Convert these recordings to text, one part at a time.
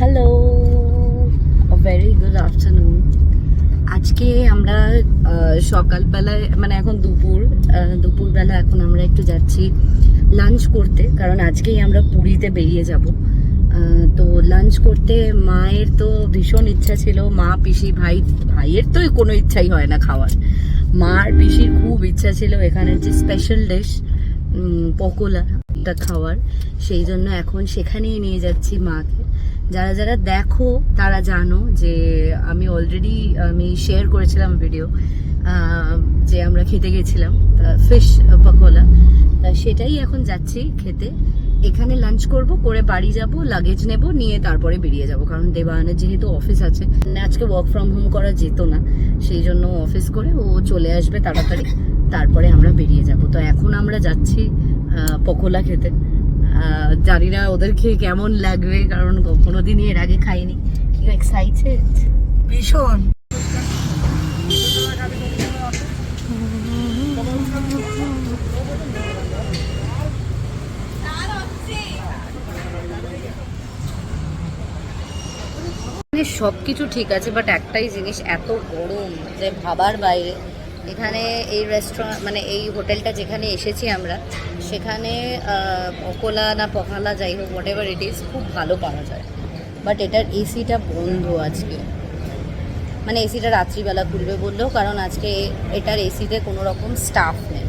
Hello, very good afternoon. আজকে আমরা সকালবেলায় মানে এখন দুপুরবেলা এখন আমরা একটু যাচ্ছি লাঞ্চ করতে, কারণ আজকেই আমরা পুরীতে বেরিয়ে যাব। তো লাঞ্চ করতে মায়ের তো ভীষণ ইচ্ছা ছিল, মা পিসি ভাইয়ের তো কোনো ইচ্ছাই হয় না খাওয়ার, মার পিসির খুব ইচ্ছা ছিল এখানের যে স্পেশাল ডিশ পকোড়াটা খাওয়ার। সেই জন্য এখন সেখানেই নিয়ে যাচ্ছি মাকে। যারা যারা দেখো তারা জানো যে আমি শেয়ার করেছিলাম ভিডিও, যে আমরা খেতে গেছিলাম ফিশ পকোড়া। তা সেটাই এখন যাচ্ছি খেতে। এখানে লাঞ্চ করে বাড়ি যাব, লাগেজ নেব, নিয়ে তারপরে বেরিয়ে যাব, কারণ দেবায়নের যেহেতু অফিস আছে, আজকে ওয়ার্ক ফ্রম হোম করা যেত না, সেই জন্য অফিস করে ও চলে আসবে তাড়াতাড়ি, তারপরে আমরা বেরিয়ে যাব। তো এখন আমরা যাচ্ছি পকোড়া খেতে। জানি না ওদের খেয়ে কেমন লাগবে, কারণ কোনোদিনই এর আগে খাইনি। এক্সাইটেড ভীষণ। সবকিছু ঠিক আছে, বাট একটাই জিনিস এত গরম যে ভাবার বাইরে। এখানে এই রেস্টুরেন্ট মানে এই হোটেলটা যেখানে এসেছি আমরা, সেখানে পকোড়া না পখালা যাই হোক, হোয়াট এভার ইট ইজ, খুব ভালো পাওয়া যায়। বাট এটার এসিটা বন্ধ আজকে, মানে এসিটা রাত্রিবেলা খুলবে বললো, কারণ আজকে এটার এসিতে কোনো রকম স্টাফ নেই।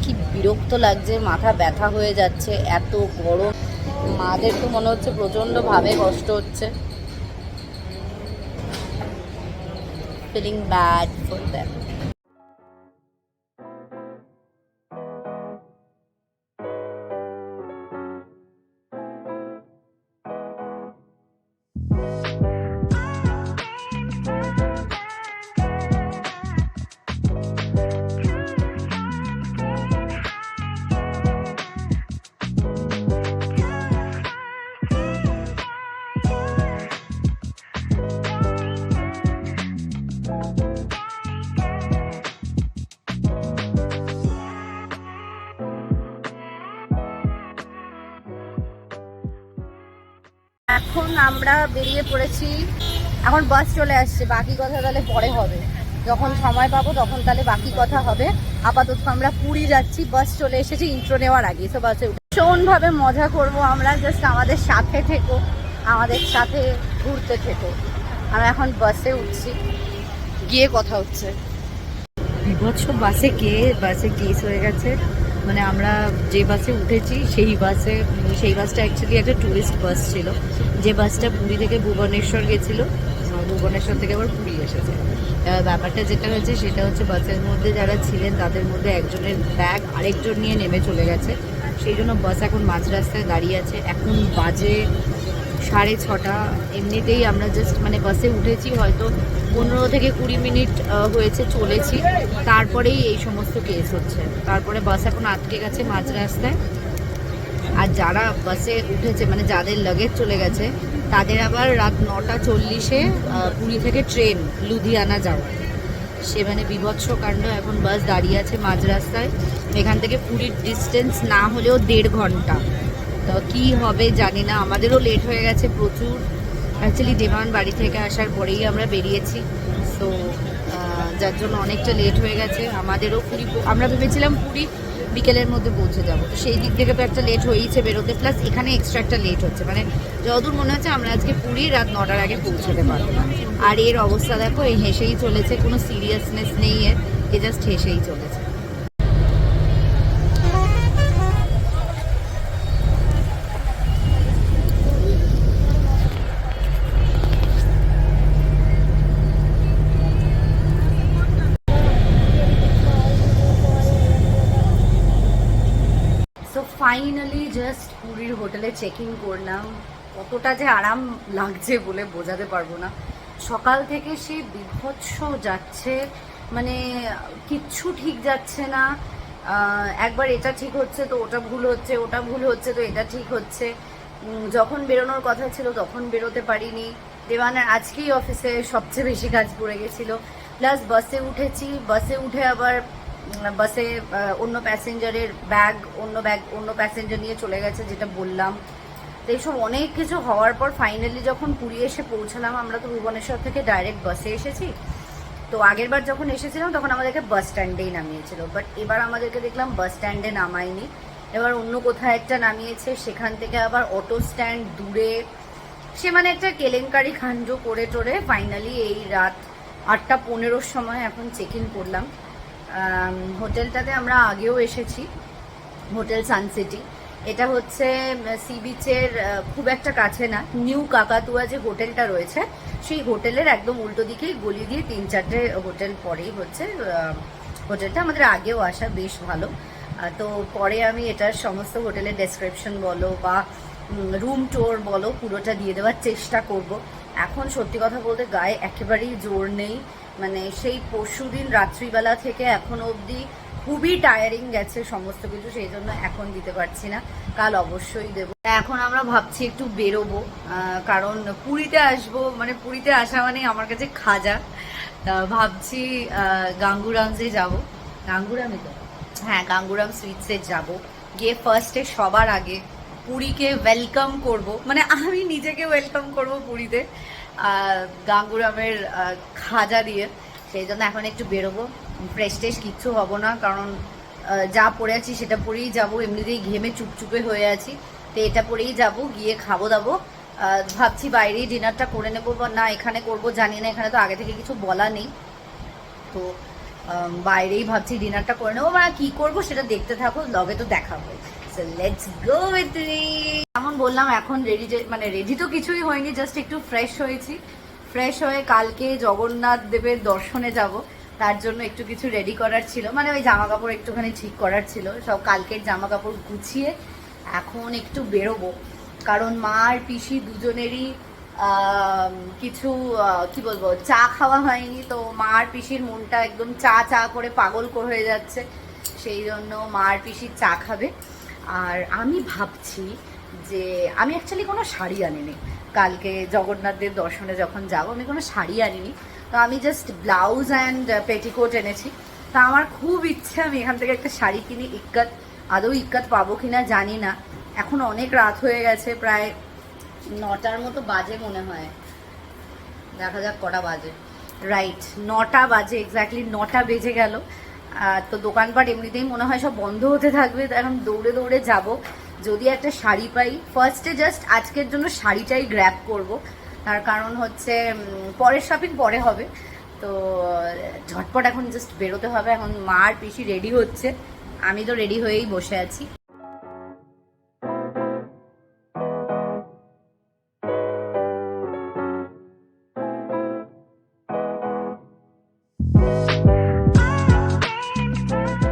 কি বিরক্ত লাগছে, মাথা ব্যথা হয়ে যাচ্ছে, এত গরম। মাদের তো মনে হচ্ছে প্রচণ্ডভাবে কষ্ট হচ্ছে। Feeling bad for them. এখন আমরা বেরিয়ে পড়েছি, এখন বাস চলে আসছে। বাকি কথা তাহলে পরে হবে, যখন সময় পাবো তখন তাহলে বাকি কথা হবে। আপাতত আমরা পুরী যাচ্ছি, বাস চলে এসেছি ইন্ট্রো নেওয়ার আগে। সো বাসে ভীষণভাবে মজা করব আমরা, জাস্ট আমাদের সাথে থেকো, আমাদের সাথে ঘুরতে থেকো। আমরা এখন বাসে উঠছি, গিয়ে কথা হচ্ছে। বিভৎস বাসে কেস হয়ে গেছে। মানে আমরা যে বাসে উঠেছি সেই বাসটা অ্যাকচুয়ালি একটা ট্যুরিস্ট বাস ছিল, যে বাসটা পুরী থেকে ভুবনেশ্বর গেছিলো, ভুবনেশ্বর থেকে আবার পুরী এসেছে। ব্যাপারটা যেটা হয়েছে সেটা হচ্ছে, বাসের মধ্যে যারা ছিলেন তাদের মধ্যে একজনের ব্যাগ আরেকজন নিয়ে নেমে চলে গেছে, সেই জন্য বাস এখন মাঝ রাস্তায় দাঁড়িয়ে আছে। এখন বাজে 6:30। এমনিতেই আমরা জাস্ট মানে বাসে উঠেছি হয়তো 15 থেকে 20 মিনিট হয়েছে চলেছি, তারপরেই এই সমস্ত কেস হচ্ছে। তারপরে বাস এখন আটকে গেছে মাঝ রাস্তায়। আর যারা বাসে উঠেছে মানে যাদের লাগেজ চলে গেছে, তাদের আবার রাত 9:40-এ পুরী থেকে ট্রেন লুধিয়ানা যাওয়া। সে মানে বিভৎস কাণ্ড। এখন বাস দাঁড়িয়ে আছে মাঝ রাস্তায়। এখান থেকে পুরীর ডিস্টেন্স না হলেও 1.5 ঘন্টা। তো কী হবে জানি না। আমাদেরও লেট হয়ে গেছে প্রচুর। অ্যাকচুয়ালি দেবায়ন বাড়ি থেকে আসার পরেই আমরা বেরিয়েছি, সো যার জন্য অনেকটা লেট হয়ে গেছে আমাদেরও। আমরা ভেবেছিলাম পুরী বিকেলের মধ্যে পৌঁছে যাবো, তো সেই দিক থেকে তো একটা লেট হয়েইছে বেরোতে, প্লাস এখানে এক্সট্রা একটা লেট হচ্ছে। মানে যতদূর মনে হচ্ছে আমরা আজকে পুরী রাত 9টার আগে পৌঁছাতে পারবো না। আর এর অবস্থা দেখো, এই হেসেই চলেছে, কোনো সিরিয়াসনেস নেই এ জাস্ট হেসেই চলেছে। সো ফাইনালি জাস্ট পুরীর হোটেলে চেকিং করলাম। কতটা যে আরাম লাগছে বলে বোঝাতে পারবো না। সকাল থেকে সে বিভৎস যাচ্ছে, মানে কিচ্ছু ঠিক যাচ্ছে না। একবার এটা ঠিক হচ্ছে তো ওটা ভুল হচ্ছে, ওটা ভুল হচ্ছে তো এটা ঠিক হচ্ছে। যখন বেরোনোর কথা ছিল তখন বেরোতে পারিনি। দেবানের আজকেই অফিসে সবচেয়ে বেশি কাজ পড়ে গেছিলো। প্লাস বাসে উঠেছি, বাসে উঠে আবার বাসে অন্য প্যাসেঞ্জারের ব্যাগ অন্য প্যাসেঞ্জার নিয়ে চলে গেছে, যেটা বললাম। তো এইসব অনেক কিছু হওয়ার পর ফাইনালি যখন পুরী এসে পৌঁছালাম, আমরা তো ভুবনেশ্বর থেকে ডাইরেক্ট বাসে এসেছি। তো আগের বার যখন এসেছিলাম তখন আমাদেরকে বাস স্ট্যান্ডেই নামিয়েছিল, বাট এবার আমাদেরকে দেখলাম বাস স্ট্যান্ডে নামায়নি, এবার অন্য কোথাও একটা নামিয়েছে, সেখান থেকে আবার অটো স্ট্যান্ড দূরে, সে মানে একটা কেলেঙ্কারি কাণ্ড করে টোরে ফাইনালি এই রাত 8:15-র সময় এখন চেক ইন করলাম। হোটেলটাতে আমরা আগেও এসেছি, হোটেল সানসিটি। এটা হচ্ছে সি বিচের খুব একটা কাছে না, নিউ কাকাতুয়া যে হোটেলটা রয়েছে সেই হোটেলের একদম উল্টো দিকেই গলি দিয়ে 3-4টে হোটেল পরেই হচ্ছে হোটেলটা। আমাদের আগেও আসা, বেশ ভালো। তো পরে আমি এটার সমস্ত হোটেলের ডেসক্রিপশন বলো বা রুম ট্যুর বলো পুরোটা দিয়ে দেওয়ার চেষ্টা করব। এখন সত্যি কথা বলতে গায়ে একেবারেই জোর নেই, মানে সেই পরশুদিন রাত্রিবেলা থেকে এখনো অবধি খুবই টায়ারিং গেছে সমস্ত কিছু, সেই জন্য এখন দিতে পারছি না, কাল অবশ্যই দেবো। এখন আমরা ভাবছি একটু বেরোবো, কারণ পুরীতে আসবো, মানে পুরীতে আসা মানে আমার কাছে খাজা। তা ভাবছি গাঙ্গুরামসে যাব, গাঙ্গুরামই তো, হ্যাঁ গাঙ্গুরাম সুইটসে যাব, গিয়ে ফার্স্টে সবার আগে পুরীকে ওয়েলকাম করব, মানে আমি নিজেকে ওয়েলকাম করব পুরীতে গাঙ্গুরামের খাজা দিয়ে। সেই জন্য এখন একটু বেরোবো, ফ্রেশ ট্রেশ কিচ্ছু হবো না, কারণ যা পরে আছি সেটা পরেই যাবো, এমনিতেই ঘেমে চুপচুপে হয়ে আছি, তো এটা পরেই যাব, গিয়ে খাবো দাবো। ভাবছি বাইরেই ডিনারটা করে নেবো, বা না এখানে করব জানি না, এখানে তো আগে থেকে কিছু বলা নেই, তো বাইরেই ভাবছি ডিনারটা করে নেবো। মানে কি করবো সেটা দেখতে থাকো, লগে তো দেখাবো। So let's go with me. যেমন বললাম এখন রেডি, মানে রেডি তো কিছুই হয়নি, জাস্ট একটু ফ্রেশ হয়েছি, ফ্রেশ হয়ে কালকে জগন্নাথ দেবের দর্শনে যাব, তার জন্য একটু কিছু রেডি করার ছিল, মানে ওই জামা কাপড় একটুখানি ঠিক করার ছিল, সব কালকের জামা কাপড় গুছিয়ে এখন একটু বেরোবো, কারণ মা আর পিসি দুজনেরই কিছু কি বলবো চা খাওয়া হয়নি, তো মা আর পিসির মনটা একদম চা চা করে পাগল হয়ে যাচ্ছে, সেই জন্য মা আর পিসির চা খাবে। আর আমি ভাবছি যে আমি অ্যাকচুয়ালি কোনো শাড়ি আনিনি, কালকে জগন্নাথদের দর্শনে যখন যাবো আমি কোনো শাড়ি আনিনি, তো আমি জাস্ট ব্লাউজ অ্যান্ড পেটিকোট এনেছি। তা আমার খুব ইচ্ছে আমি এখান থেকে একটা শাড়ি কিনি, ইক্কাত, আদৌ ইক্কাত পাবো কিনা জানি না, এখন অনেক রাত হয়ে গেছে, প্রায় 9টার মতো বাজে মনে হয়, দেখা যাক কটা বাজে, রাইট 9টা বাজে, এক্স্যাক্টলি 9টা বেজে গেল। তো দোকানপাট এমনিতেই মনে হয় সব বন্ধ হতে থাকবে, এখন দৌড়ে দৌড়ে যাব, যদি একটা শাড়ি পাই ফার্স্টে জাস্ট আজকের জন্য শাড়িটাই গ্র্যাব করব, তার কারণ হচ্ছে পরের শপিং পরে হবে, তো ঝটপট এখন জাস্ট বেরোতে হবে। এখন মা আর পিসি রেডি হচ্ছে, আমি তো রেডি হয়েই বসে আছি।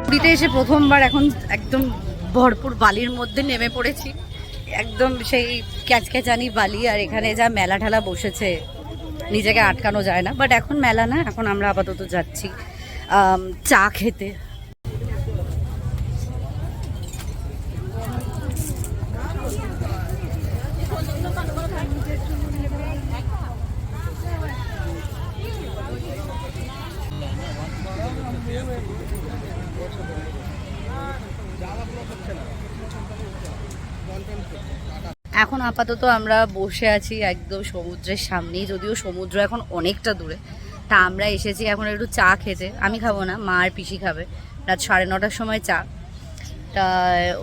পুরীতে এসে প্রথমবার এখন একদম ভরপুর বালির মধ্যে নেমে পড়েছি, একদম সেই ক্যাচক্যাচানি বালি, আর এখানে যা মেলা ঠেলা বসেছে নিজেকে আটকানো যায় না, বাট এখন মেলা না, এখন আমরা আপাতত যাচ্ছি চা খেতে। এখন আপাতত আমরা বসে আছি একদম সমুদ্রের সামনেই, যদিও সমুদ্র এখন অনেকটা দূরে, তা আমরা এসেছি এখন একটু চা খেতে। আমি খাবো না, মা আর পিসি খাবে, রাত 9:30টার সময় চা, তা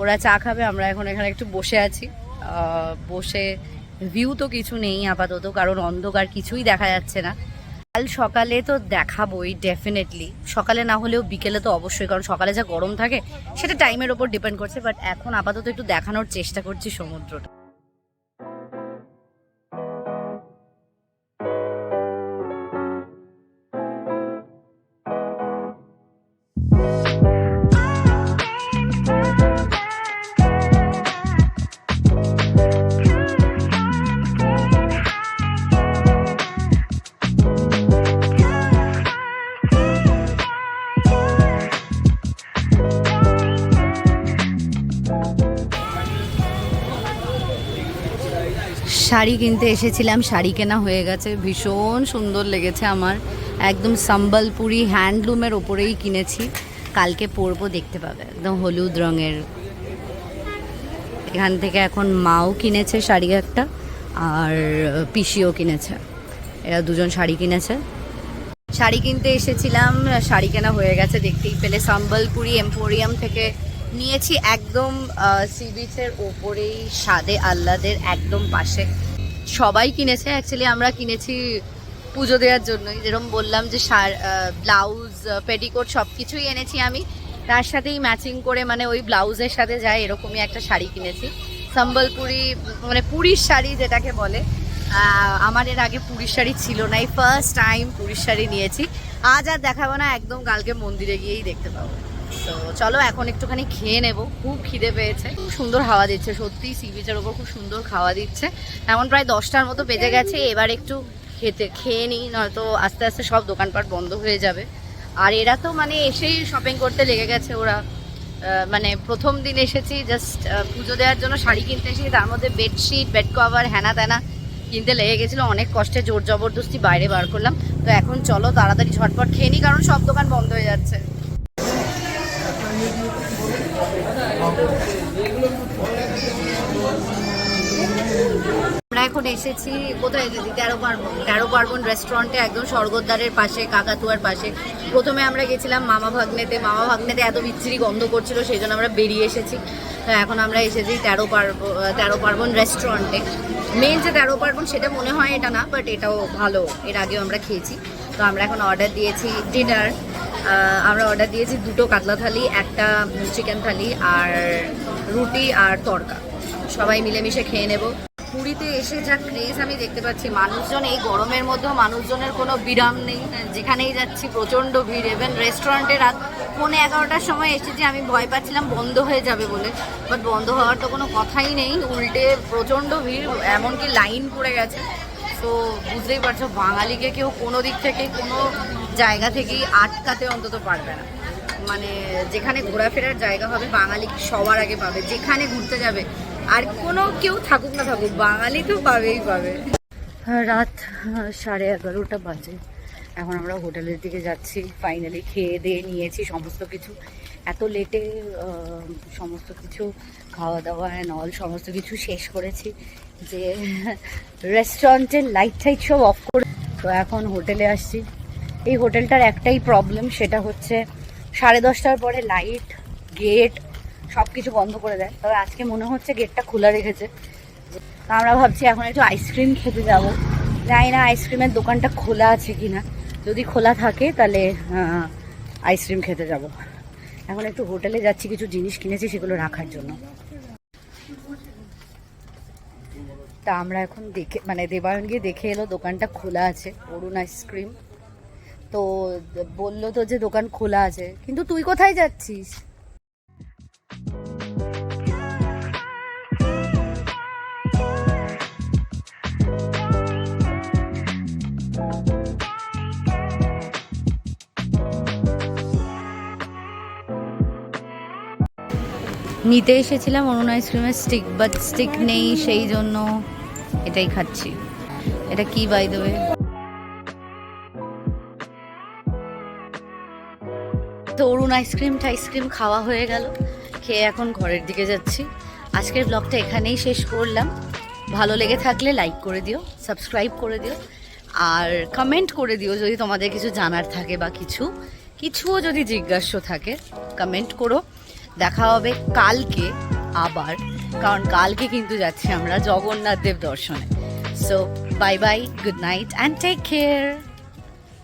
ওরা চা খাবে, আমরা এখন এখানে একটু বসে আছি। বসে ভিউ তো কিছু নেই আপাতত, কারণ অন্ধকার, কিছুই দেখা যাচ্ছে না। কাল সকালে তো দেখাবোই ডেফিনেটলি, সকালে না হলেও বিকেলে তো অবশ্যই, কারণ সকালে যা গরম থাকে সেটা টাইমের ওপর ডিপেন্ড করছে, বাট এখন আপাতত একটু দেখানোর চেষ্টা করছি সমুদ্রটা। শাড়ি কিনতে এসেছিলাম, শাড়ি কেনা হয়ে গেছে, ভীষণ সুন্দর লেগেছে আমার, একদম সম্বলপুরি হ্যান্ডলুমের ওপরেই কিনেছি, কালকে পরবো, দেখতে পাবে, একদম হলুদ রঙের, এখান থেকে এখন মাও কিনেছে শাড়ি একটা, আর পিসিও কিনেছে, এরা দুজন শাড়ি কিনেছে। শাড়ি কিনতে এসেছিলাম, শাড়ি কেনা হয়ে গেছে দেখতেই পেলে। সম্বলপুরি এম্পোরিয়াম থেকে নিয়েছি, একদম সি বিচের ওপরেই, স্বাদে আহ্লাদের একদম পাশে। সবাই কিনেছে, অ্যাকচুয়ালি আমরা কিনেছি পুজো দেওয়ার জন্যই। যেরকম বললাম যে ব্লাউজ, পেটিকোট সব কিছুই এনেছি আমি, তার সাথেই ম্যাচিং করে, মানে ওই ব্লাউজের সাথে যায় এরকমই একটা শাড়ি কিনেছি। সম্বলপুরি মানে পুরীর শাড়ি যেটাকে বলে। আমার এর আগে পুরীর শাড়ি ছিল না, এই ফার্স্ট টাইম পুরীর শাড়ি নিয়েছি। আজ আর দেখাবো না, একদম কালকে মন্দিরে গিয়েই দেখতে পাবো। তো চলো এখন একটুখানি খেয়ে নেবো, খুব খিদে পেয়েছে। খুব সুন্দর হাওয়া দিচ্ছে, সত্যিই সি বিচের ওপর খুব সুন্দর খাওয়া দিচ্ছে। এখন প্রায় 10টার মতো বেজে গেছে, এবার একটু খেয়ে নিই, নয়তো আস্তে আস্তে সব দোকানপাট বন্ধ হয়ে যাবে। আর এরা তো মানে এসেই শপিং করতে লেগে গেছে ওরা। মানে প্রথম দিন এসেছি জাস্ট পুজো দেওয়ার জন্য শাড়ি কিনতে এসেছি, তার মধ্যে বেডশিট, বেড কভার, হ্যানা ত্যানা কিনতে লেগে গেছিলো। অনেক কষ্টে জোর জবরদস্তি বাইরে বার করলাম। তো এখন চলো তাড়াতাড়ি ঝটপট খেয়ে নিই, কারণ সব দোকান বন্ধ হয়ে যাচ্ছে। আমরা এখন এসেছি, কোথায় এসেছি? 13 পার্বণ রেস্টুরেন্টে, একদম স্বর্গদ্বারের পাশে, কাকাতুয়ার পাশে। প্রথমে আমরা গেছিলাম মামা ভাগ্নেতে এত বিচ্ছিরি গন্ধ করছিল, সেই জন্য আমরা বেরিয়ে এসেছি। তো এখন আমরা এসেছি 13 পার্বণ রেস্টুরেন্টে। মেন যে 13 পার্বণ সেটা মনে হয় এটা না, বাট এটাও ভালো, এর আগেও আমরা খেয়েছি। তো আমরা এখন অর্ডার দিয়েছি ডিনার। আমরা অর্ডার দিয়েছি 2টো কাতলা থালি, একটা চিকেন থালি, আর রুটি আর তড়কা। সবাই মিলেমিশে খেয়ে নেব। পুরীতে এসে যা ক্রেজ আমি দেখতে পাচ্ছি, মানুষজন এই গরমের মধ্যেও মানুষজনের কোনো বিরাম নেই, যেখানেই যাচ্ছি প্রচণ্ড ভিড়। ইভেন রেস্টুরেন্টে রাত 11:30টার সময় এসেছি, আমি ভয় পাচ্ছিলাম বন্ধ হয়ে যাবে বলে, বাট বন্ধ হওয়ার তো কোনো কথাই নেই, উল্টে প্রচণ্ড ভিড়, এমনকি লাইন পড়ে গেছে। তো বুঝতেই পারছো, বাঙালিকে কেউ কোনো দিক থেকে, কোনো জায়গা থেকেই আটকাতে অন্তত পারবে না। মানে যেখানে ঘোরাফেরার জায়গা হবে বাঙালি সবার আগে পাবে, যেখানে ঘুরতে যাবে আর কোনো কেউ থাকুক না থাকুক, বাঙালি তো পাবেই পাবে। রাত 11:30 বাজে, এখন আমরা হোটেলের দিকে যাচ্ছি। ফাইনালি খেয়ে দিয়ে নিয়েছি সমস্ত কিছু। এত লেটে সমস্ত কিছু খাওয়া দাওয়া অ্যান্ড অল সমস্ত কিছু শেষ করেছি যে রেস্টুরেন্টের লাইট টাইট সব অফ করে। তো এখন হোটেলে আসছি। এই হোটেলটার একটাই প্রবলেম, সেটা হচ্ছে 10:30টার পরে লাইট, গেট সব কিছু বন্ধ করে দেয়। তবে আজকে মনে হচ্ছে গেটটা খোলা রেখেছে। আমরা ভাবছি এখন একটু আইসক্রিম খেতে যাব। জানি না আইসক্রিমের দোকানটা খোলা আছে কি না, যদি খোলা থাকে তাহলে আইসক্রিম খেতে যাব। এখন একটু হোটেলে যাচ্ছি, কিছু জিনিস কিনেছি সেগুলো রাখার জন্য। তা আমরা এখন দেবায়ন গিয়ে দেখে এলো দোকানটা খোলা আছে, অরুণ আইসক্রিম। তো বললো তো যে দোকান খোলা আছে, কিন্তু তুই কোথায় যাচ্ছিস? নিতে এসেছিলাম অরুণ আইসক্রিমের স্টিক, বাট স্টিক নেই, সেই জন্য এটাই খাচ্ছি। এটা কি বাই দ্য ওয়ে? তো অরুণ আইসক্রিম খাওয়া হয়ে গেল, খেয়ে এখন ঘরের দিকে যাচ্ছি। আজকের ব্লগটা এখানেই শেষ করলাম। ভালো লেগে থাকলে লাইক করে দিও, সাবস্ক্রাইব করে দিও, আর কমেন্ট করে দিও যদি তোমাদের কিছু জানার থাকে বা কিছুও যদি জিজ্ঞাসা থাকে, কমেন্ট করো। দেখা হবে কালকে আবার, কারণ কালকে কিন্তু যাচ্ছি আমরা জগন্নাথ দেব দর্শনে। So bye bye, good night and take care.